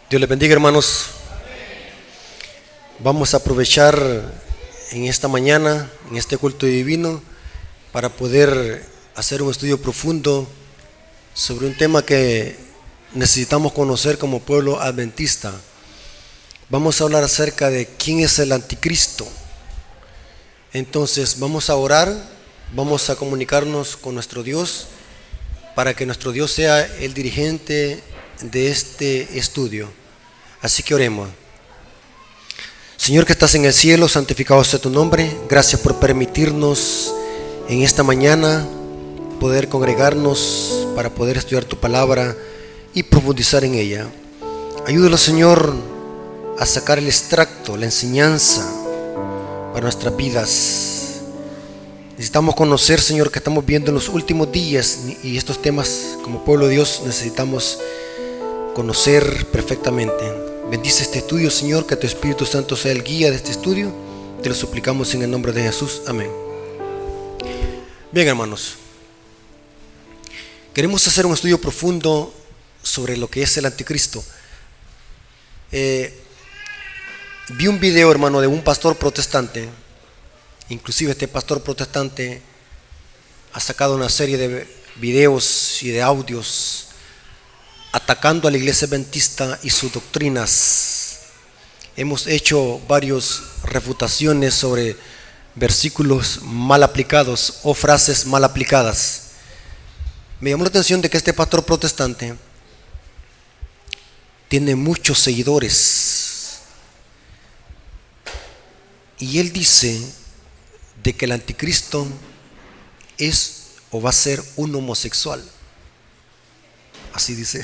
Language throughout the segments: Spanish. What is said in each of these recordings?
Dios les bendiga, hermanos. Vamos a aprovechar en esta mañana, en este culto divino, para poder hacer un estudio profundo sobre un tema que necesitamos conocer como pueblo adventista. Vamos a hablar acerca de quién es el anticristo. Entonces vamos a orar, vamos a comunicarnos con nuestro Dios para que nuestro Dios sea el dirigente de este estudio. Así que oremos. Señor que estás en el cielo, santificado sea tu nombre. Gracias por permitirnos en esta mañana poder congregarnos para poder estudiar tu palabra y profundizar en ella. Ayúdalo, Señor, a sacar el extracto, la enseñanza para nuestras vidas. Necesitamos conocer, Señor, que estamos viendo en los últimos días, y estos temas como pueblo de Dios necesitamos conocer perfectamente. Bendice este estudio, Señor, que tu Espíritu Santo sea el guía de este estudio. Te lo suplicamos en el nombre de Jesús. Amén. Bien, hermanos, queremos hacer un estudio profundo sobre lo que es el anticristo. Vi un video, hermano, de un pastor protestante. Inclusive este pastor protestante ha sacado una serie de videos y de audios atacando a la iglesia adventista y sus doctrinas. Hemos hecho varias refutaciones sobre versículos mal aplicados o frases mal aplicadas. Me llamó la atención de que este pastor protestante tiene muchos seguidores y él dice de que el anticristo es o va a ser un homosexual. Así dice,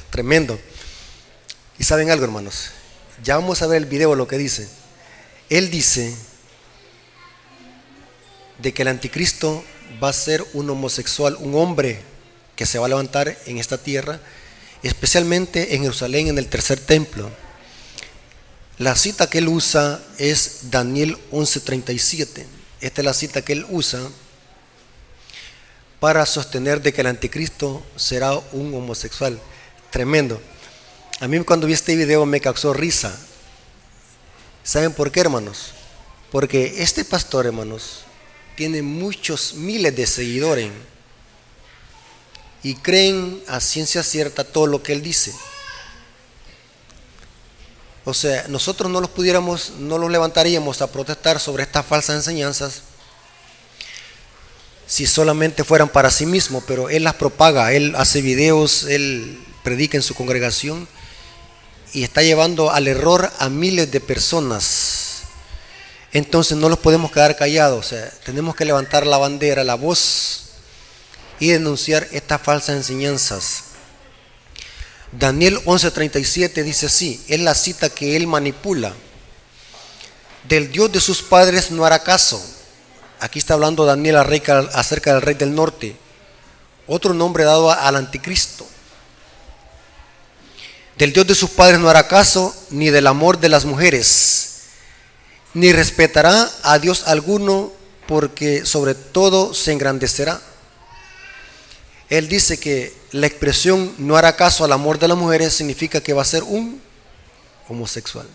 tremendo. Y saben algo, hermanos, ya vamos a ver el video lo que dice. Él dice de que el anticristo va a ser un homosexual, un hombre que se va a levantar en esta tierra, especialmente en Jerusalén, en el tercer templo. La cita que él usa es Daniel 11:37. Esta es la cita que él usa para sostener de que el anticristo será un homosexual. Tremendo. A mí cuando vi este video me causó risa. ¿Saben por qué, hermanos? Porque este pastor, hermanos, tiene muchos miles de seguidores y creen a ciencia cierta todo lo que él dice. O sea, nosotros no los levantaríamos a protestar sobre estas falsas enseñanzas si solamente fueran para sí mismo, pero él las propaga, él hace videos, él predica en su congregación y está llevando al error a miles de personas. Entonces no los podemos quedar callados, o sea, tenemos que levantar la bandera, la voz y denunciar estas falsas enseñanzas. Daniel 11:37 dice así, es la cita que él manipula. Del Dios de sus padres no hará caso. Aquí está hablando Daniel acerca del rey del norte, otro nombre dado al anticristo. Del Dios de sus padres no hará caso, ni del amor de las mujeres, ni respetará a Dios alguno, porque sobre todo se engrandecerá. Él dice que la expresión no hará caso al amor de las mujeres significa que va a ser un homosexual.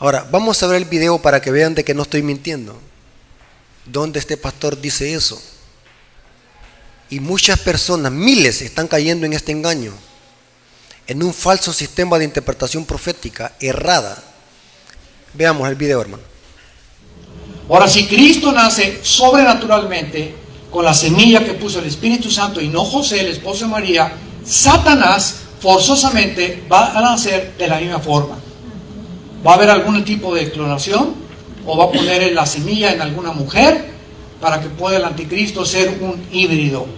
Ahora, vamos a ver el video para que vean de que no estoy mintiendo. Donde este pastor dice eso. Y muchas personas, miles, están cayendo en este engaño, en un falso sistema de interpretación profética errada. Veamos el video, hermano. Ahora, si Cristo nace sobrenaturalmente con la semilla que puso el Espíritu Santo y no José, el esposo de María, Satanás forzosamente va a nacer de la misma forma. Va a haber algún tipo de clonación o va a poner la semilla en alguna mujer para que pueda el anticristo ser un híbrido.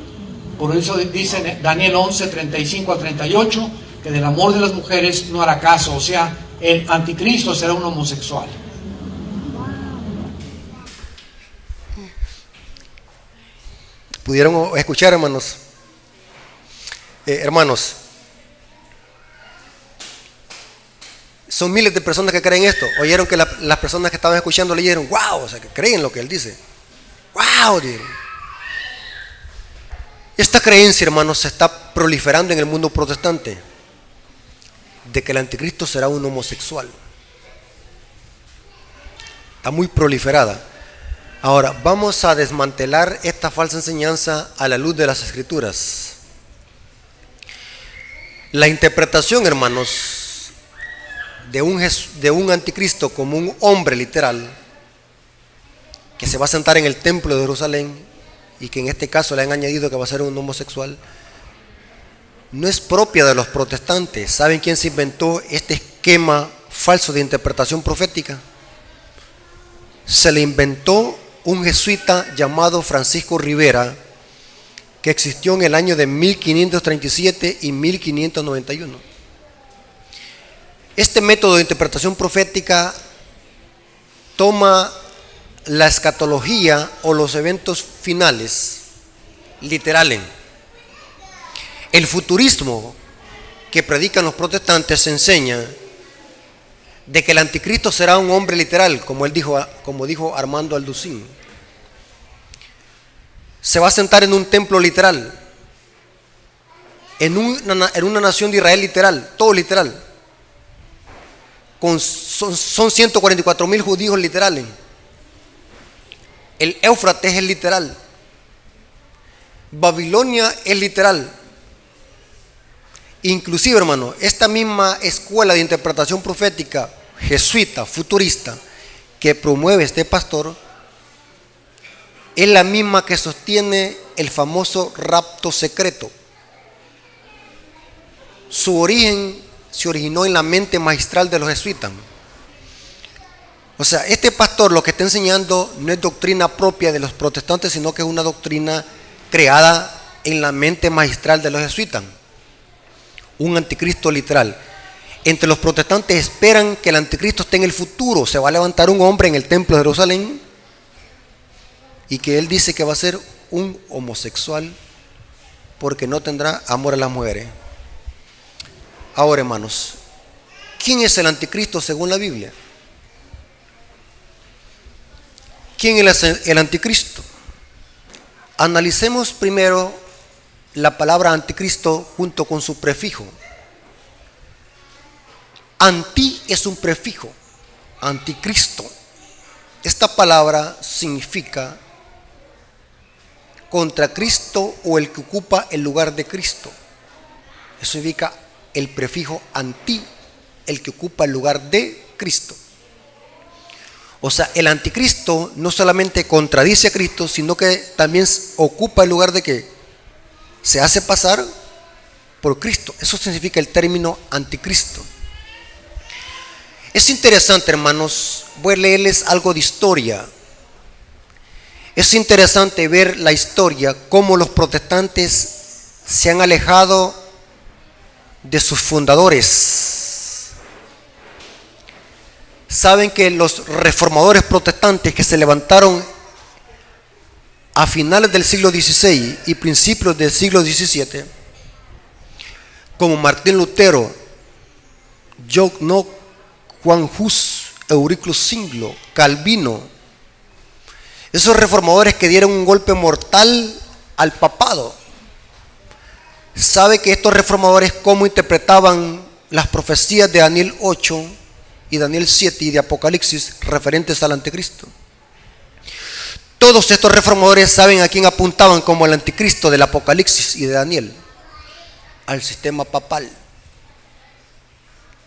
Por eso dice Daniel 11:35-38 que del amor de las mujeres no hará caso, o sea, el anticristo será un homosexual. ¿Pudieron escuchar, hermanos? Hermanos, son miles de personas que creen esto. Oyeron que las personas que estaban escuchando leyeron, wow, o sea, que creen lo que él dice. Wow, dijeron. Esta creencia, hermanos, se está proliferando en el mundo protestante. de que el anticristo será un homosexual. Está muy proliferada. Ahora, vamos a desmantelar esta falsa enseñanza a la luz de las Escrituras. La interpretación, hermanos, de un anticristo como un hombre literal, que se va a sentar en el templo de Jerusalén, y que en este caso le han añadido que va a ser un homosexual, no es propia de los protestantes. ¿Saben quién se inventó este esquema falso de interpretación profética? Se le inventó un jesuita llamado Francisco Rivera, que existió en el año de 1537 y 1591. Este método de interpretación profética toma la escatología o los eventos finales literales. El futurismo que predican los protestantes enseña de que el anticristo será un hombre literal, como dijo Armando Alducín. Se va a sentar en un templo literal, en una nación de Israel literal, todo literal. Son 144,000 judíos literales. El Éufrates es literal. Babilonia es literal. Inclusive, hermano, esta misma escuela de interpretación profética jesuita, futurista, que promueve este pastor, es la misma que sostiene el famoso rapto secreto. Su origen se originó en la mente magistral de los jesuitas. O sea, este pastor lo que está enseñando no es doctrina propia de los protestantes, sino que es una doctrina creada en la mente magistral de los jesuitas. Un anticristo literal. Entre los protestantes esperan que el anticristo esté en el futuro. Se va a levantar un hombre en el templo de Jerusalén y que él dice que va a ser un homosexual porque no tendrá amor a las mujeres. Ahora, hermanos, ¿quién es el anticristo según la Biblia? ¿Quién es el anticristo? Analicemos primero la palabra anticristo junto con su prefijo. Anti es un prefijo, anticristo. Esta palabra significa contra Cristo o el que ocupa el lugar de Cristo. Eso significa el prefijo anti, el que ocupa el lugar de Cristo. O sea, el anticristo no solamente contradice a Cristo, sino que también ocupa el lugar de que se hace pasar por Cristo. Eso significa el término anticristo. Es interesante, hermanos, voy a leerles algo de historia. Es interesante ver la historia, cómo los protestantes se han alejado de sus fundadores. Saben que los reformadores protestantes que se levantaron a finales del siglo XVI y principios del siglo XVII, como Martín Lutero, John Knox, Juan Hus, Euriclo Zwingli, Calvino, esos reformadores que dieron un golpe mortal al papado. Sabe que estos reformadores cómo interpretaban las profecías de Daniel 8 y Daniel 7 y de Apocalipsis referentes al anticristo. Todos estos reformadores saben a quién apuntaban como el anticristo del Apocalipsis y de Daniel: al sistema papal.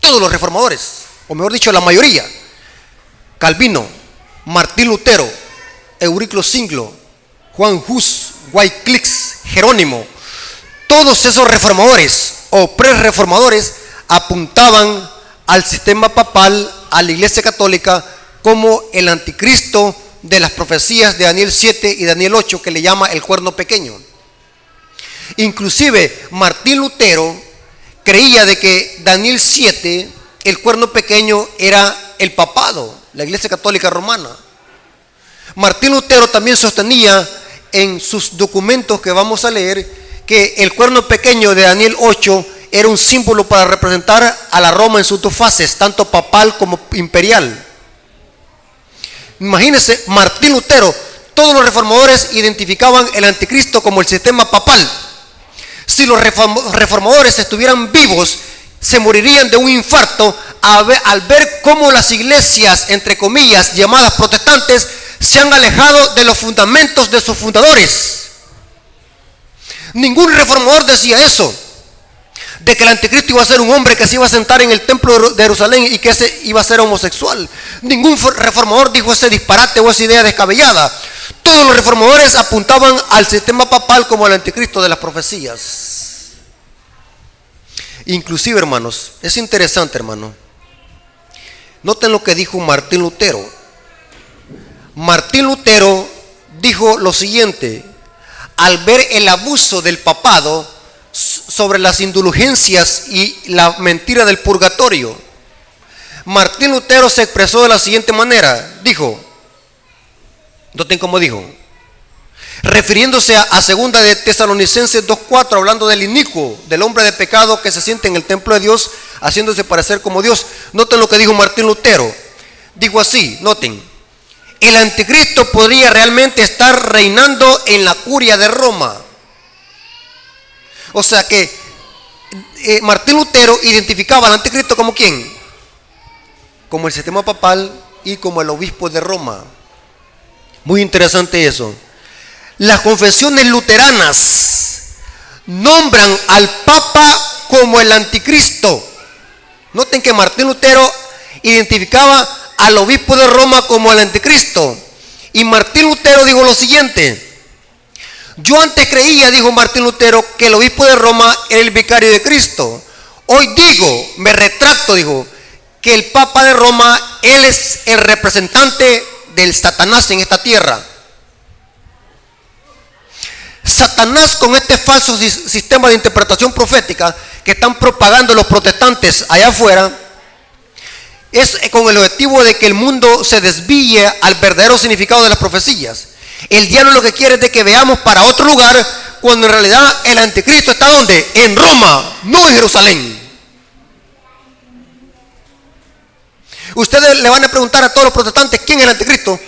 Todos los reformadores, o mejor dicho, la mayoría: Calvino, Martín Lutero, Euriclo Zwingli, Juan Hus, Wycliffe, Jerónimo. Todos esos reformadores o pre-reformadores apuntaban al sistema papal, a la Iglesia Católica, como el anticristo de las profecías de Daniel 7 y Daniel 8, que le llama el cuerno pequeño. Inclusive Martín Lutero creía de que Daniel 7, el cuerno pequeño, era el papado, la Iglesia Católica Romana. Martín Lutero también sostenía en sus documentos que vamos a leer que el cuerno pequeño de Daniel 8 era un símbolo para representar a la Roma en sus dos fases, tanto papal como imperial. Imagínense, Martín Lutero, todos los reformadores identificaban el anticristo como el sistema papal. Si los reformadores estuvieran vivos, se morirían de un infarto al ver cómo las iglesias, entre comillas, llamadas protestantes, se han alejado de los fundamentos de sus fundadores. Ningún reformador decía eso, de que el anticristo iba a ser un hombre que se iba a sentar en el templo de Jerusalén y que ese iba a ser homosexual. Ningún reformador dijo ese disparate o esa idea descabellada. Todos los reformadores apuntaban al sistema papal como el anticristo de las profecías. Inclusive, hermanos, es interesante, hermano. Noten lo que dijo Martín Lutero. Martín Lutero dijo lo siguiente: al ver el abuso del papado sobre las indulgencias y la mentira del purgatorio, Martín Lutero se expresó de la siguiente manera. Dijo, noten cómo dijo, refiriéndose a segunda de Tesalonicenses 2:4, hablando del inicuo, del hombre de pecado que se siente en el templo de Dios, haciéndose parecer como Dios. Noten lo que dijo Martín Lutero. Dijo así, noten: el anticristo podría realmente estar reinando en la curia de Roma. O sea que Martín Lutero identificaba al anticristo como ¿quién? Como el sistema papal y como el obispo de Roma. Muy interesante eso. Las confesiones luteranas nombran al Papa como el anticristo. Noten que Martín Lutero identificaba al obispo de Roma como el anticristo. Y Martín Lutero dijo lo siguiente: yo antes creía, dijo Martín Lutero, que el obispo de Roma era el vicario de Cristo. Hoy digo, me retracto, dijo, que el Papa de Roma, él es el representante del Satanás en esta tierra. Satanás, con este falso sistema de interpretación profética que están propagando los protestantes allá afuera, es con el objetivo de que el mundo se desvíe al verdadero significado de las profecías. El diablo lo que quiere es de que veamos para otro lugar, cuando en realidad el anticristo está ¿dónde? En Roma, no en Jerusalén. Ustedes le van a preguntar a todos los protestantes ¿quién es el anticristo?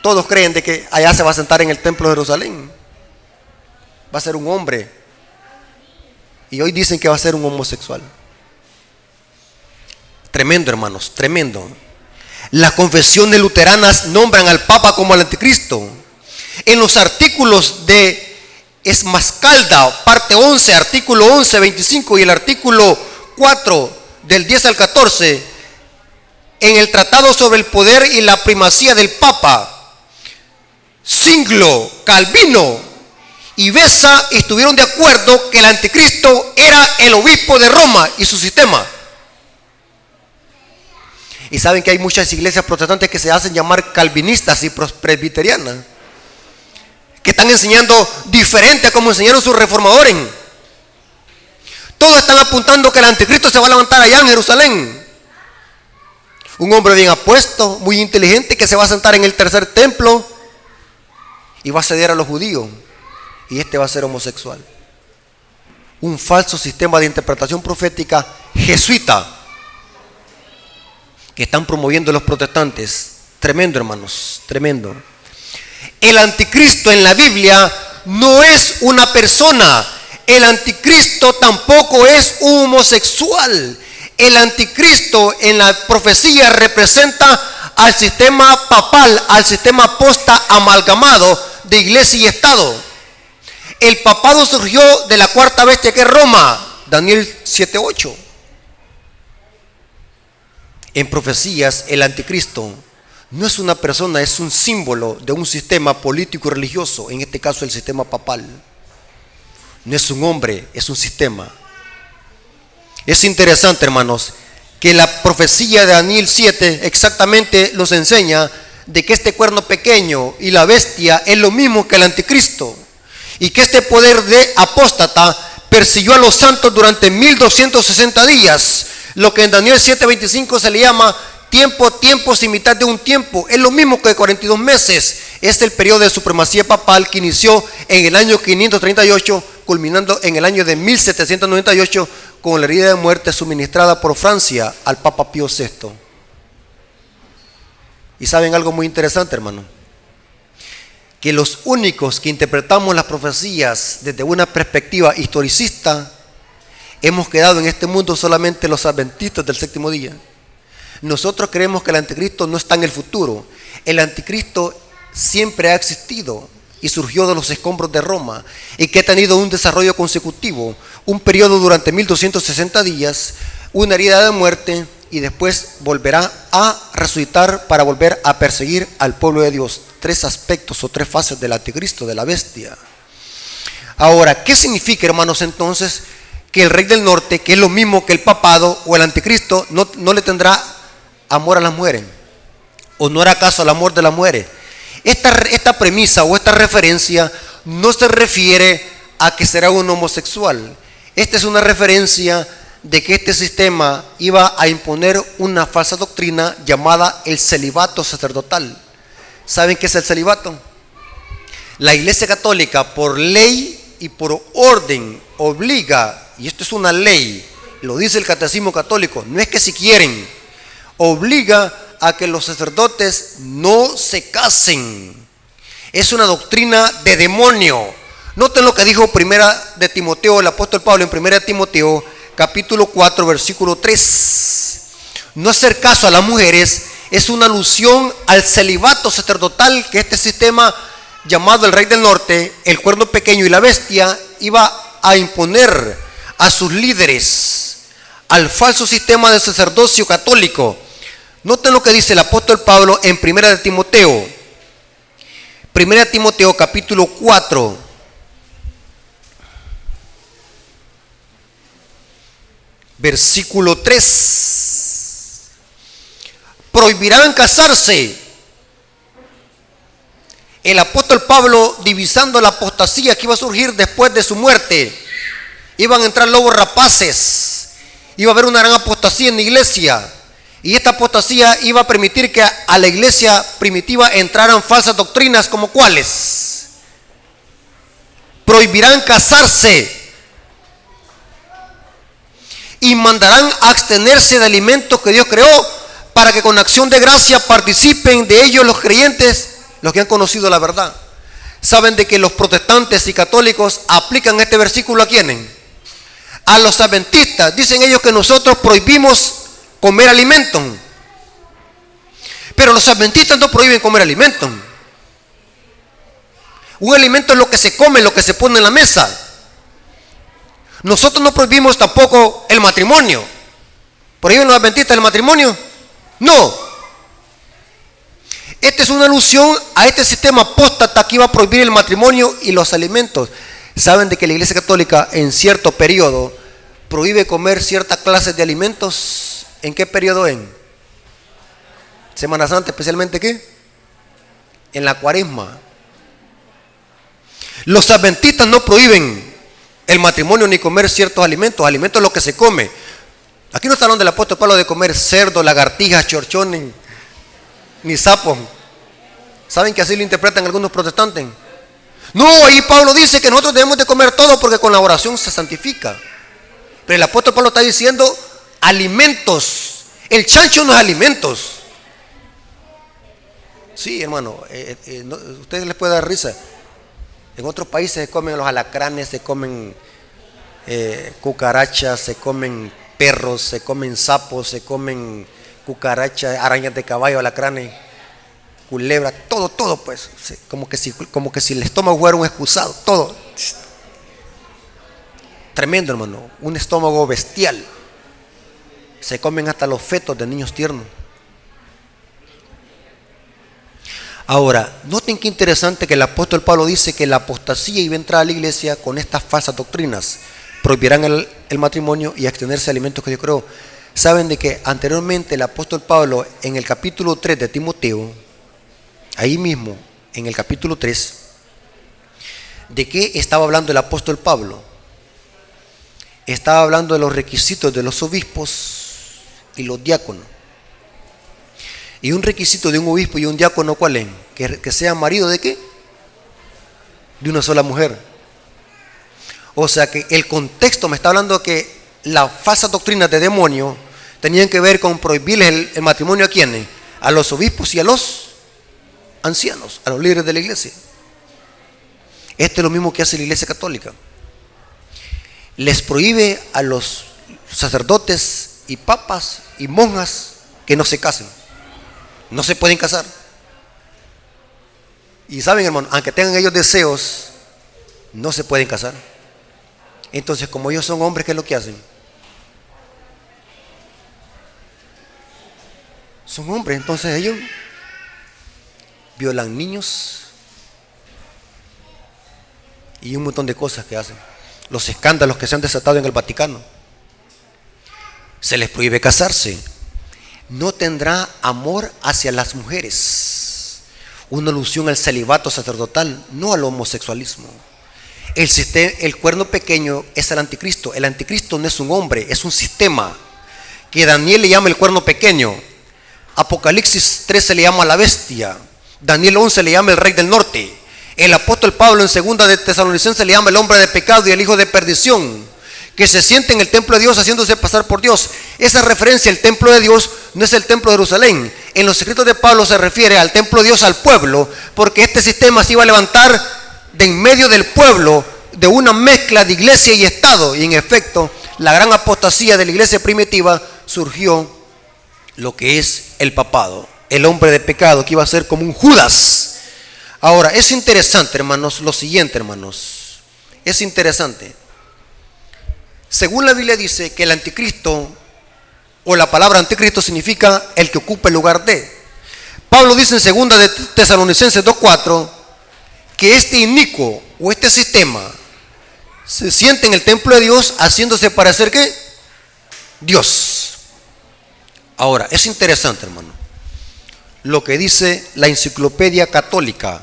Todos creen de que allá se va a sentar en el templo de Jerusalén. Va a ser un hombre. Y hoy dicen que va a ser un homosexual. Tremendo, hermanos, tremendo. Las confesiones luteranas nombran al Papa como el anticristo. En los artículos de Esmascalda, parte 11, artículo 11, 25 y el artículo 4 del 10 al 14, en el tratado sobre el poder y la primacía del Papa, Zwinglio, Calvino y Beza estuvieron de acuerdo que el anticristo era el obispo de Roma y su sistema. Y saben que hay muchas iglesias protestantes que se hacen llamar calvinistas y presbiterianas, que están enseñando diferente a como enseñaron sus reformadores. Todos están apuntando que el anticristo se va a levantar allá en Jerusalén. Un hombre bien apuesto, muy inteligente, que se va a sentar en el tercer templo y va a ceder a los judíos. Y este va a ser homosexual. Un falso sistema de interpretación profética jesuita que están promoviendo los protestantes. Tremendo, hermanos, tremendo. El anticristo en la Biblia no es una persona. El anticristo tampoco es un homosexual. El anticristo en la profecía representa al sistema papal, al sistema apóstata amalgamado de iglesia y estado. El papado surgió de la cuarta bestia que es Roma, Daniel 7:8. En profecías, el anticristo no es una persona, es un símbolo de un sistema político y religioso, en este caso el sistema papal. No es un hombre, es un sistema. Es interesante, hermanos, que la profecía de Daniel 7 exactamente nos enseña de que este cuerno pequeño y la bestia es lo mismo que el anticristo, y que este poder de apóstata persiguió a los santos durante 1260 días, lo que en Daniel 7:25 se le llama tiempos y mitad de un tiempo. Es lo mismo que 42 meses. Es el periodo de supremacía papal que inició en el año 538, culminando en el año de 1798 con la herida de muerte suministrada por Francia al Papa Pío VI. Y saben algo muy interesante, hermano, que los únicos que interpretamos las profecías desde una perspectiva historicista hemos quedado en este mundo solamente los adventistas del séptimo día. Nosotros creemos que el anticristo no está en el futuro. El anticristo siempre ha existido y surgió de los escombros de Roma, y que ha tenido un desarrollo consecutivo, un periodo durante 1260 días, una herida de muerte, y después volverá a resucitar para volver a perseguir al pueblo de Dios. 3 aspectos o 3 fases del anticristo, de la bestia. Ahora, ¿qué significa, hermanos, entonces que el rey del norte, que es lo mismo que el papado o el anticristo, no le tendrá amor a las mujeres? ¿O no hará caso al amor de las mujeres? Esta premisa o esta referencia no se refiere a que será un homosexual. Esta es una referencia de que este sistema iba a imponer una falsa doctrina llamada el celibato sacerdotal. ¿Saben qué es el celibato? La Iglesia Católica, por ley y por orden, obliga, y esto es una ley, lo dice el Catecismo Católico, no es que si quieren, obliga a que los sacerdotes no se casen. Es una doctrina de demonio. Noten lo que dijo primera de Timoteo, el apóstol Pablo en primera de Timoteo, capítulo 4, versículo 3. No hacer caso a las mujeres es una alusión al celibato sacerdotal que este sistema llamado el rey del norte, el cuerno pequeño y la bestia, iba a imponer a sus líderes, al falso sistema de sacerdocio católico. Noten lo que dice el apóstol Pablo en primera de Timoteo. Primera de Timoteo capítulo 4. Versículo 3. Prohibirán casarse. El apóstol Pablo, divisando la apostasía que iba a surgir después de su muerte, iban a entrar lobos rapaces, iba a haber una gran apostasía en la iglesia. Y esta apostasía iba a permitir que a la iglesia primitiva entraran falsas doctrinas, como cuáles. Prohibirán casarse y mandarán a abstenerse de alimentos que Dios creó, para que con acción de gracia participen de ellos los creyentes, los que han conocido la verdad. Saben de que los protestantes y católicos aplican este versículo ¿a quiénes? A los adventistas. Dicen ellos que nosotros prohibimos comer alimentos, pero los adventistas no prohíben comer alimentos. Un alimento es lo que se come, lo que se pone en la mesa. Nosotros no prohibimos tampoco el matrimonio. ¿Prohíben los adventistas el matrimonio? No. Esta es una alusión a este sistema apóstata que iba a prohibir el matrimonio y los alimentos. Saben de que la Iglesia Católica en cierto periodo prohíbe comer ciertas clases de alimentos. ¿En qué periodo? En Semana Santa, especialmente ¿qué? En la Cuaresma. Los adventistas no prohíben el matrimonio ni comer ciertos alimentos. Alimentos es lo que se come. Aquí no está hablando del apóstol Pablo de comer cerdo, lagartijas, chorchones, ni sapos. ¿Saben que así lo interpretan algunos protestantes? No, ahí Pablo dice que nosotros debemos de comer todo porque con la oración se santifica. Pero el apóstol Pablo está diciendo alimentos. El chancho no es alimentos. Sí, hermano, ustedes les puede dar risa. En otros países se comen los alacranes, se comen cucarachas, se comen perros, se comen sapos, se comen cucarachas, arañas de caballo, alacranes, culebras, todo pues, como que si el estómago fuera un excusado, todo. Tremendo, hermano, un estómago bestial. Se comen hasta los fetos de niños tiernos. Ahora, noten qué interesante que el apóstol Pablo dice que la apostasía iba a entrar a la iglesia con estas falsas doctrinas. Prohibirán el matrimonio y abstenerse de alimentos que Dios creó. Saben de que anteriormente el apóstol Pablo en el capítulo 3 de Timoteo, ahí mismo en el capítulo 3, ¿de qué estaba hablando el apóstol Pablo? Estaba hablando de los requisitos de los obispos y los diáconos. Y un requisito de un obispo y un diácono, ¿cuál es? Que sea marido ¿de qué? De una sola mujer. O sea que el contexto me está hablando que las falsas doctrinas de demonio tenían que ver con prohibirles el matrimonio ¿a quiénes? A los obispos y a los ancianos, a los líderes de la iglesia. Esto es lo mismo que hace la Iglesia Católica. les prohíbe a los sacerdotes y papas y monjas que no se casen. No se pueden casar. Y saben, hermano, aunque tengan ellos deseos, no se pueden casar. Entonces, como ellos son hombres, ¿qué es lo que hacen? Son hombres, entonces ellos violan niños y un montón de cosas que hacen. Los escándalos que se han desatado en el Vaticano. Se les prohíbe casarse. No tendrá amor hacia las mujeres. Una alusión al celibato sacerdotal, no al homosexualismo. El cuerno pequeño es el anticristo. El anticristo no es un hombre, es un sistema que Daniel le llama el cuerno pequeño. Apocalipsis 13 le llama la bestia. Daniel 11 le llama el rey del norte. El apóstol Pablo en 2 de Tesalonicenses le llama el hombre de pecado y el hijo de perdición, que se siente en el templo de Dios haciéndose pasar por Dios. Esa referencia al templo de Dios no es el templo de Jerusalén. En los escritos de Pablo se refiere al templo de Dios, al pueblo, porque este sistema se iba a levantar de en medio del pueblo, de una mezcla de iglesia y estado. Y en efecto, la gran apostasía de la iglesia primitiva surgió lo que es el papado, el hombre de pecado que iba a ser como un Judas. Ahora, es interesante, hermanos, lo siguiente, hermanos, es interesante. Según la Biblia dice que el anticristo, o la palabra anticristo significa el que ocupa el lugar de. Pablo dice en 2 de Tesalonicenses 2:4 que este inicuo o este sistema se siente en el templo de Dios haciéndose parecer ¿qué? Dios. Ahora, es interesante, hermano, lo que dice la Enciclopedia Católica,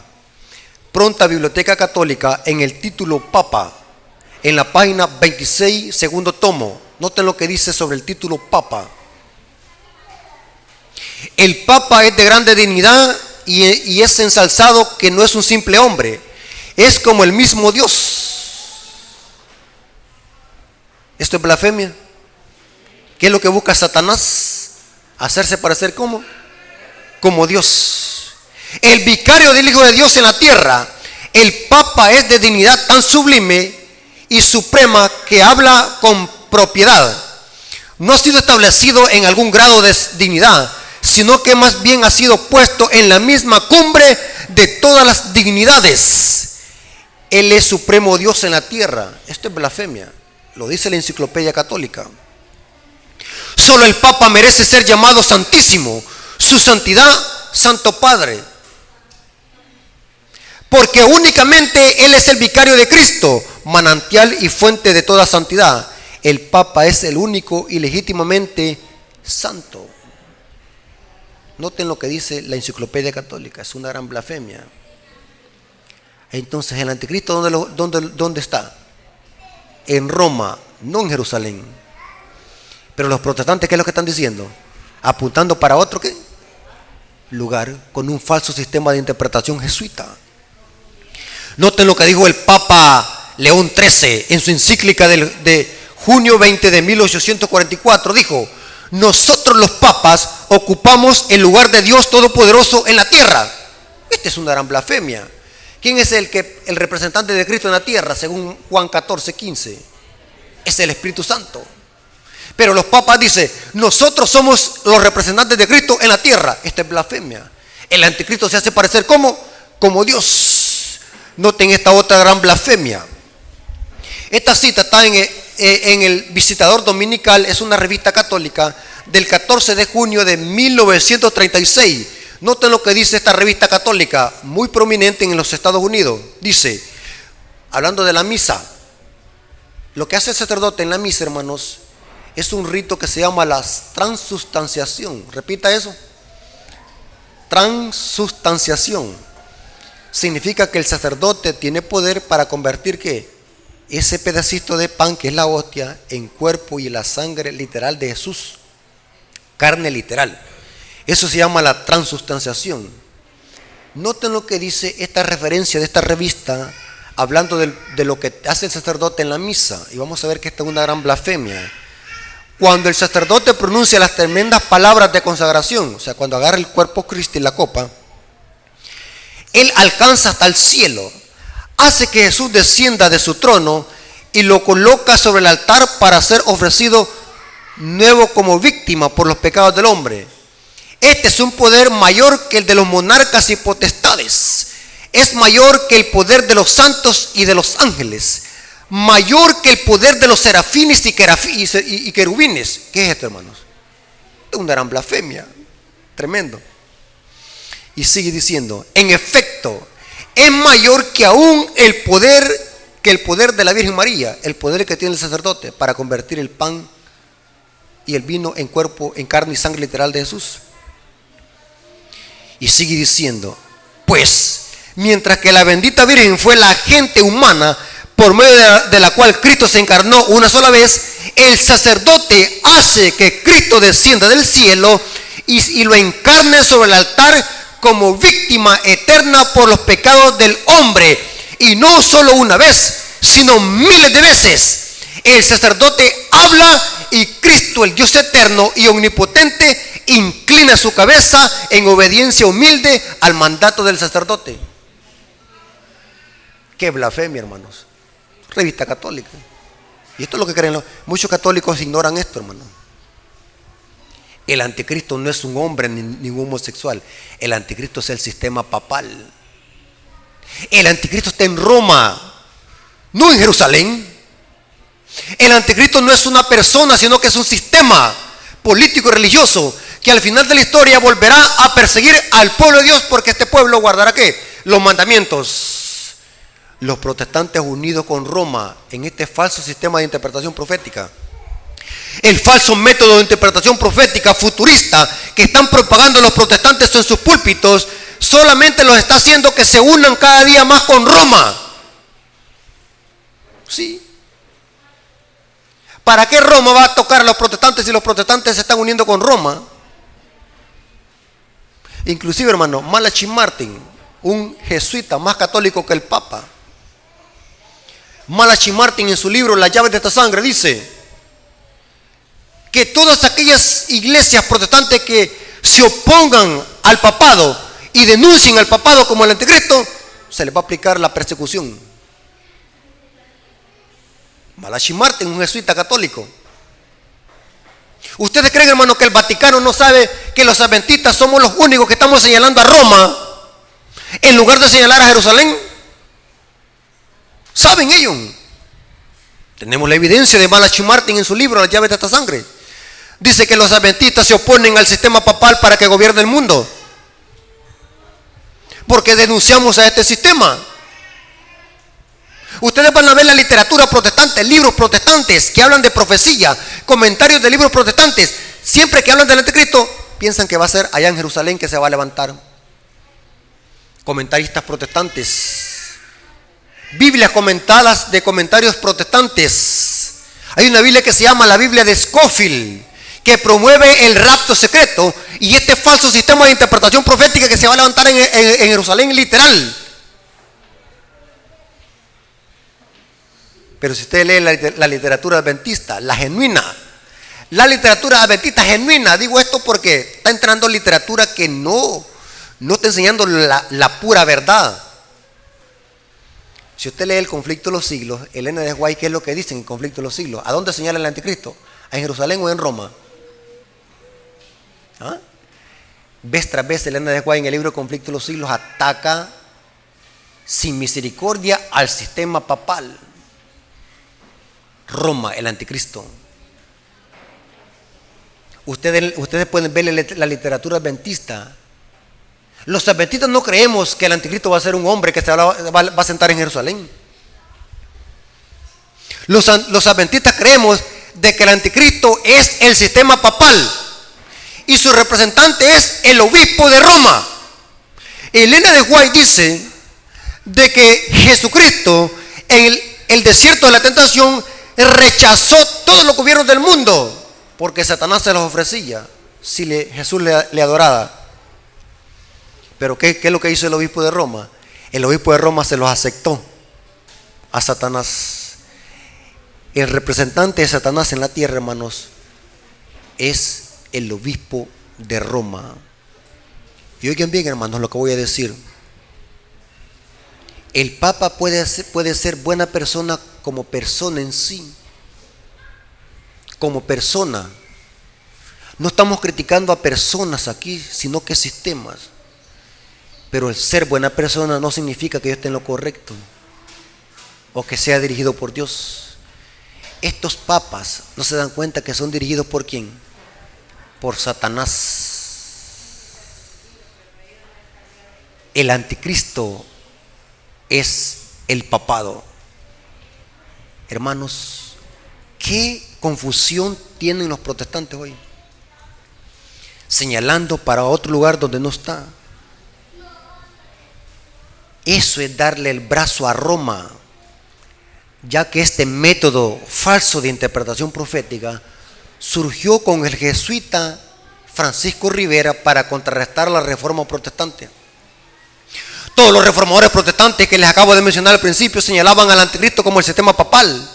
Pronta Biblioteca Católica, en el título Papa, en la página 26, segundo tomo. Noten lo que dice sobre el título Papa. El Papa es de grande dignidad y es ensalzado, que no es un simple hombre, es como el mismo Dios. ¿Esto es blasfemia? ¿Qué es lo que busca Satanás? Hacerse parecer como Dios. El vicario del Hijo de Dios en la tierra. El Papa es de dignidad tan sublime y suprema que habla con propiedad. No ha sido establecido en algún grado de dignidad, sino que más bien ha sido puesto en la misma cumbre de todas las dignidades. Él es supremo Dios en la tierra. Esto es blasfemia, lo dice la Enciclopedia Católica. Solo el Papa merece ser llamado Santísimo, su santidad, Santo Padre, porque únicamente Él es el vicario de Cristo, manantial y fuente de toda santidad. El Papa es el único y legítimamente santo. Noten lo que dice la Enciclopedia Católica, es una gran blasfemia. Entonces, ¿el anticristo dónde está? En Roma, no en Jerusalén. Pero los protestantes, ¿qué es lo que están diciendo? Apuntando para otro ¿qué? Lugar, con un falso sistema de interpretación jesuita. Noten lo que dijo el Papa León XIII en su encíclica de junio 20 de 1844. Dijo: nosotros los papas ocupamos el lugar de Dios Todopoderoso en la tierra. Esta es una gran blasfemia. ¿Quién es el representante de Cristo en la tierra? Según Juan 14:15. Es el Espíritu Santo. Pero los papas dicen: nosotros somos los representantes de Cristo en la tierra. Esta es blasfemia. El anticristo se hace parecer como Dios. Noten esta otra gran blasfemia. Esta cita está en el Visitador Dominical, es una revista católica del 14 de junio de 1936. Noten lo que dice esta revista católica, muy prominente en los Estados Unidos. Dice, hablando de la misa, lo que hace el sacerdote en la misa, hermanos, es un rito que se llama la transustanciación. Repita eso. Transustanciación. Significa que el sacerdote tiene poder para convertir ¿qué? Ese pedacito de pan que es la hostia en cuerpo y la sangre literal de Jesús. Carne literal. Eso se llama la transustanciación. Noten lo que dice esta referencia de esta revista, hablando de lo que hace el sacerdote en la misa. Y vamos a ver que esta es una gran blasfemia. Cuando el sacerdote pronuncia las tremendas palabras de consagración, o sea, cuando agarra el cuerpo Cristo y la copa, él alcanza hasta el cielo, hace que Jesús descienda de su trono y lo coloca sobre el altar para ser ofrecido nuevo como víctima por los pecados del hombre. Este es un poder mayor que el de los monarcas y potestades. Es mayor que el poder de los santos y de los ángeles. Mayor que el poder de los serafines y querubines. ¿Qué es esto, hermanos? Es una gran blasfemia. Tremendo. Y sigue diciendo, en efecto, es mayor que aún el poder de la Virgen María, el poder que tiene el sacerdote para convertir el pan y el vino en cuerpo, en carne y sangre literal de Jesús. Y sigue diciendo, pues, mientras que la bendita Virgen fue la agente humana por medio de la cual Cristo se encarnó una sola vez, el sacerdote hace que Cristo descienda del cielo y lo encarne sobre el altar como víctima eterna por los pecados del hombre, y no solo una vez, sino miles de veces. El sacerdote habla y Cristo, el Dios eterno y omnipotente, inclina su cabeza en obediencia humilde al mandato del sacerdote. Qué blasfemia, hermanos. Revista católica. Y esto es lo que creen muchos católicos, ignoran esto, hermano. El anticristo no es un hombre ni ningún homosexual. El anticristo es el sistema papal. El anticristo está en Roma, no en Jerusalén. El anticristo no es una persona, sino que es un sistema político y religioso que al final de la historia volverá a perseguir al pueblo de Dios, porque este pueblo guardará ¿qué? Los mandamientos. Los protestantes unidos con Roma en este falso sistema de interpretación profética, el falso método de interpretación profética futurista que están propagando los protestantes en sus púlpitos, solamente los está haciendo que se unan cada día más con Roma. Sí. ¿Para qué Roma va a tocar a los protestantes si los protestantes se están uniendo con Roma? Inclusive, hermano, Malachi Martin, un jesuita más católico que el Papa, Malachi Martin en su libro Las llaves de esta sangre dice que todas aquellas iglesias protestantes que se opongan al papado y denuncien al papado como el anticristo, se les va a aplicar la persecución. Malachi Martin, un jesuita católico. ¿Ustedes creen, hermano, que el Vaticano no sabe que los adventistas somos los únicos que estamos señalando a Roma en lugar de señalar a Jerusalén? ¿Saben ellos? Tenemos la evidencia de Malachi Martin en su libro Las llaves de esta sangre. Dice que los adventistas se oponen al sistema papal para que gobierne el mundo, porque denunciamos a este sistema. Ustedes van a ver la literatura protestante, libros protestantes que hablan de profecía, comentarios de libros protestantes. Siempre que hablan del anticristo, piensan que va a ser allá en Jerusalén que se va a levantar. Comentaristas protestantes, Biblias comentadas de comentarios protestantes. Hay una Biblia que se llama la Biblia de Scofield, que promueve el rapto secreto y este falso sistema de interpretación profética que se va a levantar en Jerusalén literal. Pero si usted lee la literatura adventista, la genuina, la literatura adventista genuina, digo esto porque está entrando literatura que no está enseñando la pura verdad. Si usted lee el conflicto de los siglos, Elena de White, ¿qué es lo que dice en el conflicto de los siglos? ¿A dónde señala el anticristo? ¿En Jerusalén o en Roma? ¿Ah? Vez tras vez Elena de White en el libro El conflicto de los siglos ataca sin misericordia al sistema papal. Roma, el anticristo. Ustedes pueden ver la literatura adventista. Los adventistas no creemos que el anticristo va a ser un hombre que se va a sentar en Jerusalén. Los adventistas creemos de que el anticristo es el sistema papal y su representante es el obispo de Roma. Elena de White dice de que Jesucristo en el desierto de la tentación rechazó todos los gobiernos del mundo porque Satanás se los ofrecía si Jesús le adoraba. Pero ¿qué es lo que hizo el obispo de Roma? El obispo de Roma se los aceptó a Satanás. El representante de Satanás en la tierra, hermanos, es el obispo de Roma. Y oigan bien, hermanos, lo que voy a decir. El Papa puede ser buena persona como persona en sí. Como persona. No estamos criticando a personas aquí, sino que sistemas. Pero el ser buena persona no significa que yo esté en lo correcto o que sea dirigido por Dios. Estos papas no se dan cuenta que son dirigidos por ¿quién? Por Satanás. El anticristo es el papado. Hermanos, ¿qué confusión tienen los protestantes hoy? Señalando para otro lugar donde no está. Eso es darle el brazo a Roma, ya que este método falso de interpretación profética surgió con el jesuita Francisco Rivera para contrarrestar la reforma protestante. Todos los reformadores protestantes que les acabo de mencionar al principio señalaban al anticristo como el sistema papal,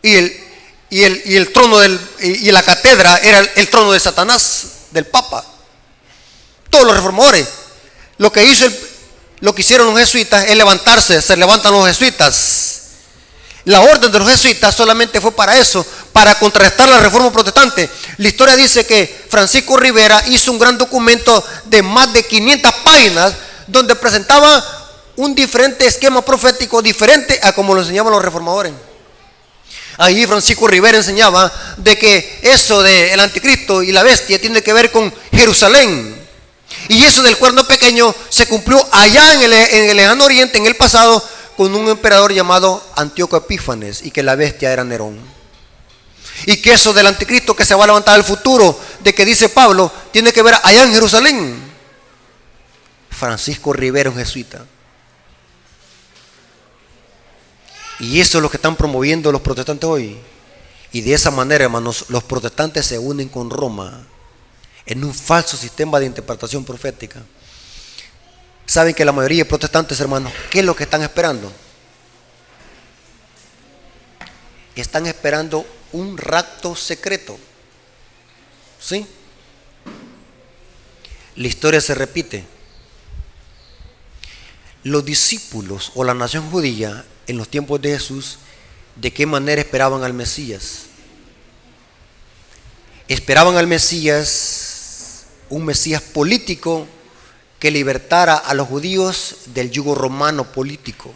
y el trono y la cátedra era el trono de Satanás, del papa. Todos los reformadores, lo que hicieron los jesuitas es levantarse. Se levantan los jesuitas. La orden de los jesuitas solamente fue para eso, para contrarrestar la reforma protestante. La historia dice que Francisco Rivera hizo un gran documento de más de 500 páginas donde presentaba un diferente esquema profético, diferente a como lo enseñaban los reformadores. Ahí Francisco Rivera enseñaba de que eso del anticristo y la bestia tiene que ver con Jerusalén. Y eso del cuerno pequeño se cumplió allá en el lejano oriente, en el pasado, con un emperador llamado Antíoco Epífanes, y que la bestia era Nerón. Y que eso del anticristo que se va a levantar al futuro, de que dice Pablo, tiene que ver allá en Jerusalén. Francisco Rivera, un jesuita. Y eso es lo que están promoviendo los protestantes hoy. Y de esa manera, hermanos, los protestantes se unen con Roma en un falso sistema de interpretación profética. Saben que la mayoría de protestantes, hermanos, ¿qué es lo que están esperando? Están esperando un rapto secreto. ¿Sí? La historia se repite. Los discípulos o la nación judía en los tiempos de Jesús, ¿de qué manera esperaban al Mesías? Esperaban al Mesías, un Mesías político que libertara a los judíos del yugo romano político.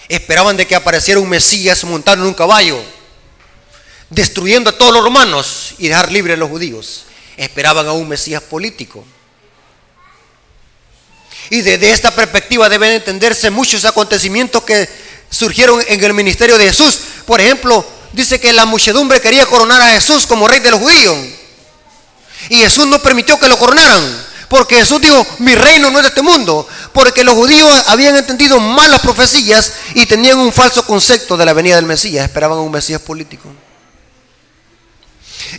Esperaban de que apareciera un Mesías montado en un caballo, destruyendo a todos los romanos y dejar libres a los judíos. Esperaban a un Mesías político. Y desde esta perspectiva deben entenderse muchos acontecimientos que surgieron en el ministerio de Jesús. Por ejemplo, dice que la muchedumbre quería coronar a Jesús como rey de los judíos. Y Jesús no permitió que lo coronaran, porque Jesús dijo, mi reino no es de este mundo. Porque los judíos habían entendido mal las profecías y tenían un falso concepto de la venida del Mesías. Esperaban a un Mesías político.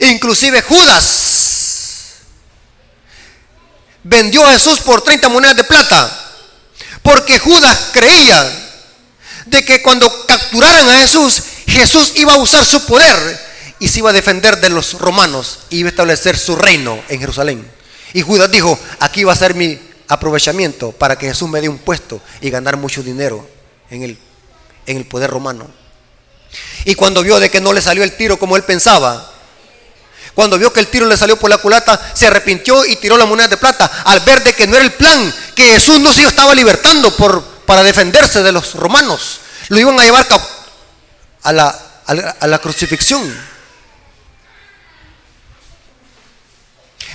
Inclusive Judas vendió a Jesús por 30 monedas de plata, porque Judas creía de que cuando capturaran a Jesús, Jesús iba a usar su poder y se iba a defender de los romanos y iba a establecer su reino en Jerusalén. Y Judas dijo, aquí va a ser mi aprovechamiento para que Jesús me dé un puesto y ganar mucho dinero en el poder romano. Y cuando vio de que no le salió el tiro como él pensaba, cuando vio que el tiro le salió por la culata, se arrepintió y tiró las monedas de plata, al ver de que no era el plan, que Jesús no se estaba libertando para defenderse de los romanos. Lo iban a llevar a la crucifixión.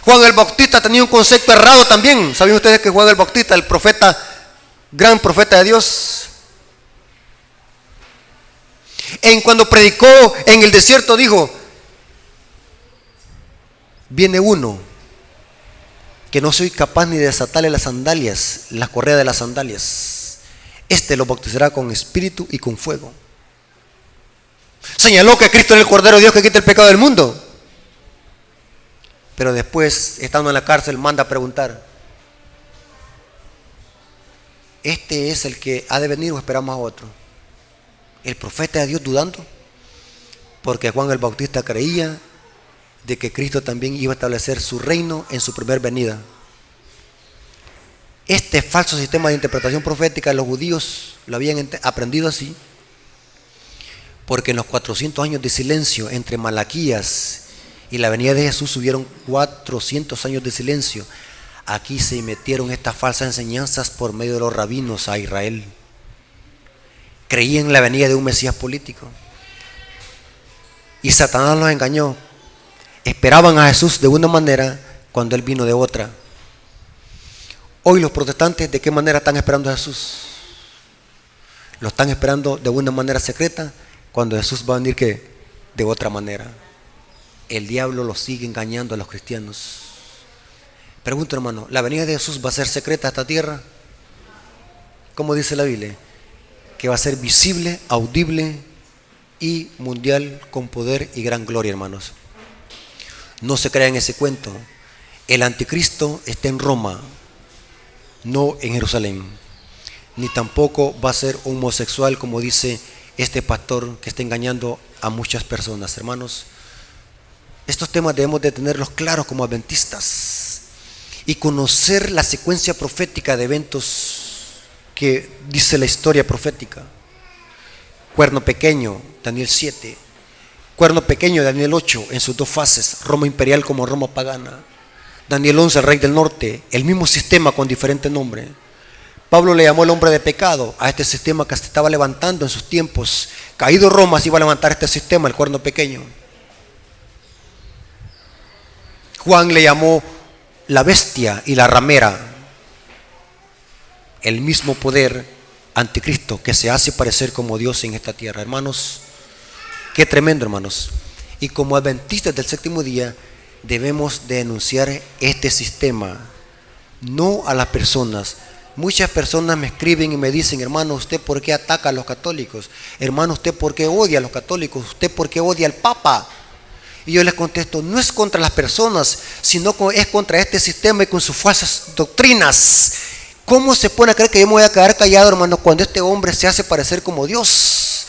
Juan el Bautista tenía un concepto errado también. ¿Saben ustedes que Juan el Bautista, el profeta, gran profeta de Dios, cuando predicó en el desierto dijo, viene uno que no soy capaz ni de desatarle las sandalias, las correas de las sandalias. Este lo bautizará con espíritu y con fuego. Señaló que Cristo era el Cordero de Dios que quita el pecado del mundo. Pero después, estando en la cárcel, manda a preguntar, ¿este es el que ha de venir o esperamos a otro? El profeta de Dios dudando, porque Juan el Bautista creía de que Cristo también iba a establecer su reino en su primer venida. Este falso sistema de interpretación profética, los judíos lo habían aprendido así, porque en los 400 años de silencio entre Malaquías y la venida de Jesús hubieron 400 años de silencio. Aquí se metieron estas falsas enseñanzas por medio de los rabinos a Israel. Creían en la venida de un Mesías político. Y Satanás los engañó. Esperaban a Jesús de una manera cuando Él vino de otra. Hoy los protestantes, ¿de qué manera están esperando a Jesús? Lo están esperando de una manera secreta, cuando Jesús va a venir ¿qué? De otra manera. El diablo los sigue engañando a los cristianos. Pregunto, hermano, ¿la venida de Jesús va a ser secreta a esta tierra? ¿Cómo dice la Biblia? Que va a ser visible, audible y mundial, con poder y gran gloria, hermanos. No se crean ese cuento. El anticristo está en Roma, no en Jerusalén. Ni tampoco va a ser homosexual, como dice este pastor que está engañando a muchas personas. Hermanos, estos temas debemos de tenerlos claros como adventistas y conocer la secuencia profética de eventos que dice la historia profética. Cuerno pequeño, Daniel 7. Cuerno pequeño, Daniel 8, en sus dos fases, Roma imperial como Roma pagana. Daniel 11, el rey del norte, el mismo sistema con diferente nombre. Pablo le llamó el hombre de pecado a este sistema que se estaba levantando en sus tiempos. Caído Roma se iba a levantar este sistema, el cuerno pequeño. Juan le llamó la bestia y la ramera. El mismo poder anticristo que se hace parecer como Dios en esta tierra. Hermanos, qué tremendo, hermanos. Y como adventistas del séptimo día debemos denunciar este sistema, no a las personas. Muchas personas me escriben y me dicen: hermano, ¿usted por qué ataca a los católicos? Hermano, ¿usted por qué odia a los católicos? ¿Usted por qué odia al Papa? Y yo les contesto: no es contra las personas, sino es contra este sistema y con sus falsas doctrinas. ¿Cómo se pone a creer que yo me voy a quedar callado, hermano, cuando este hombre se hace parecer como Dios?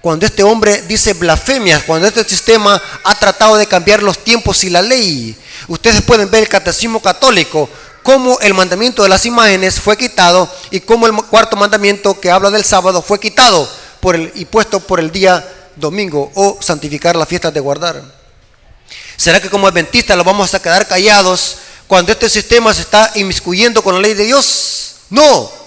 Cuando este hombre dice blasfemias, cuando este sistema ha tratado de cambiar los tiempos y la ley. Ustedes pueden ver el catecismo católico, cómo el mandamiento de las imágenes fue quitado y cómo el cuarto mandamiento que habla del sábado fue quitado y puesto por el día domingo, o santificar las fiestas de guardar. ¿Será que como adventistas lo vamos a quedar callados cuando este sistema se está inmiscuyendo con la ley de Dios? No.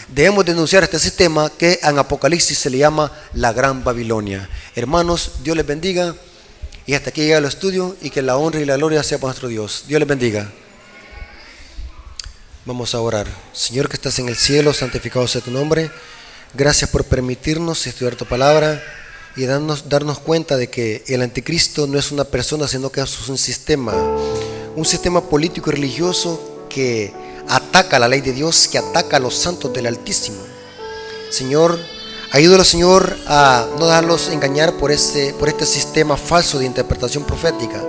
Debemos denunciar este sistema que en Apocalipsis se le llama la Gran Babilonia. Hermanos, Dios les bendiga, y hasta aquí llega el estudio, y que la honra y la gloria sea para nuestro Dios. Dios les bendiga. Vamos a orar. Señor que estás en el cielo, santificado sea tu nombre. Gracias por permitirnos estudiar tu palabra y darnos cuenta de que el anticristo no es una persona, sino que es un sistema político y religioso que ataca la ley de Dios, que ataca a los santos del Altísimo. Señor, ayúdalos, Señor, a no dejarlos engañar por este sistema falso de interpretación profética,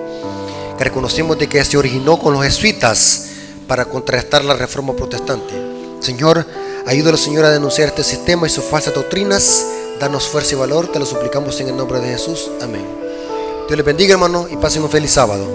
que reconocemos de que se originó con los jesuitas para contrarrestar la reforma protestante. Señor, ayúdalos, Señor, a denunciar este sistema y sus falsas doctrinas. Danos fuerza y valor, te lo suplicamos en el nombre de Jesús. Amén. Dios les bendiga, hermano, y pasen un feliz sábado.